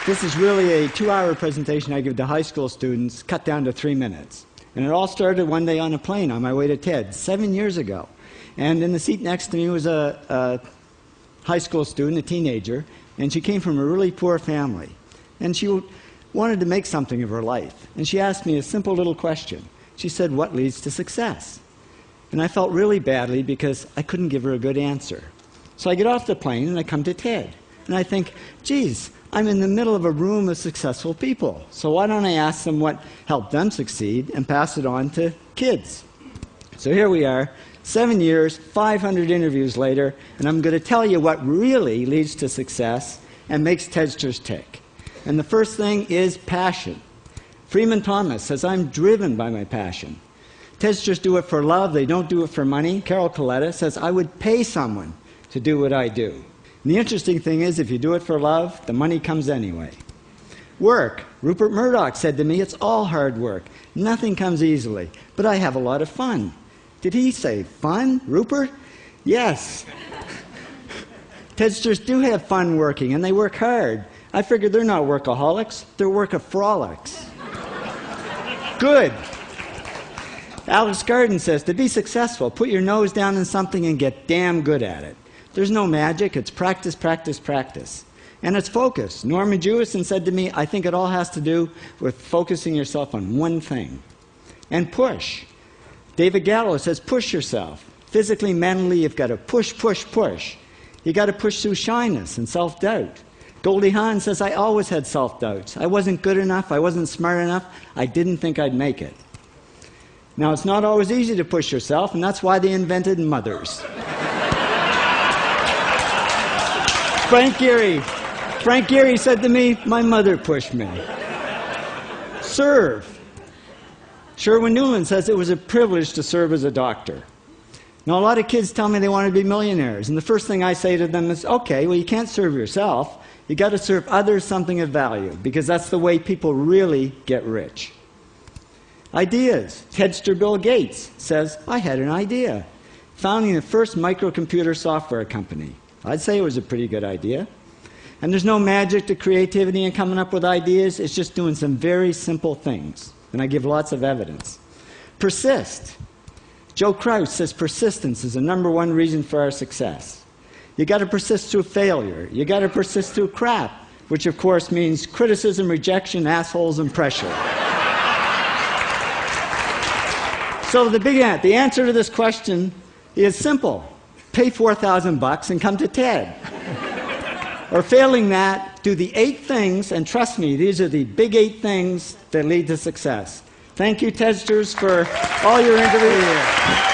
This is really a 2-hour presentation I give to high school students, cut down to 3 minutes. And it all started one day on a plane on my way to TED, 7 years ago. And in the seat next to me was a high school student, a teenager, and she came from a really poor family. And she wanted to make something of her life. And she asked me a simple little question. She said, "What leads to success?" And I felt really badly because I couldn't give her a good answer. So I get off the plane and I come to TED. And I think, geez, I'm in the middle of a room of successful people. So why don't I ask them what helped them succeed and pass it on to kids? So here we are, 7 years, 500 interviews later, and I'm going to tell you what really leads to success and makes TEDsters tick. And the first thing is passion. Freeman Thomas says, "I'm driven by my passion." TEDsters do it for love, they don't do it for money. Carol Coletta says, "I would pay someone to do what I do." And the interesting thing is, if you do it for love, the money comes anyway. Work. Rupert Murdoch said to me, "It's all hard work. Nothing comes easily, but I have a lot of fun." Did he say fun, Rupert? Yes. TEDsters do have fun working, and they work hard. I figured they're not workaholics, they're workaholics. Good. Alex Garden says, to be successful, put your nose down in something and get damn good at it. There's no magic, it's practice, practice, practice. And it's focus. Norman Jewison said to me, "I think it all has to do with focusing yourself on one thing." And push. David Gallo says, push yourself. Physically, mentally, you've got to push, push, push. You've got to push through shyness and self-doubt. Goldie Hawn says, "I always had self-doubts. I wasn't good enough, I wasn't smart enough, I didn't think I'd make it." Now, it's not always easy to push yourself, and that's why they invented mothers. Frank Gehry said to me, "My mother pushed me." Serve. Sherwin Nuland says, "It was a privilege to serve as a doctor." Now, a lot of kids tell me they want to be millionaires, and the first thing I say to them is, okay, well, you can't serve yourself. You got to serve others something of value, because that's the way people really get rich. Ideas. TEDster Bill Gates says, "I had an idea. Founding the first microcomputer software company." I'd say it was a pretty good idea. And there's no magic to creativity and coming up with ideas. It's just doing some very simple things. And I give lots of evidence. Persist. Joe Kraus says persistence is the #1 reason for our success. You got to persist through failure. You got to persist through crap, which of course means criticism, rejection, assholes, and pressure. So the answer to this question is simple. Pay $4,000 and come to TED. Or failing that, do the 8 things, and trust me, these are the big 8 things that lead to success. Thank you, TEDsters, for all your interviews.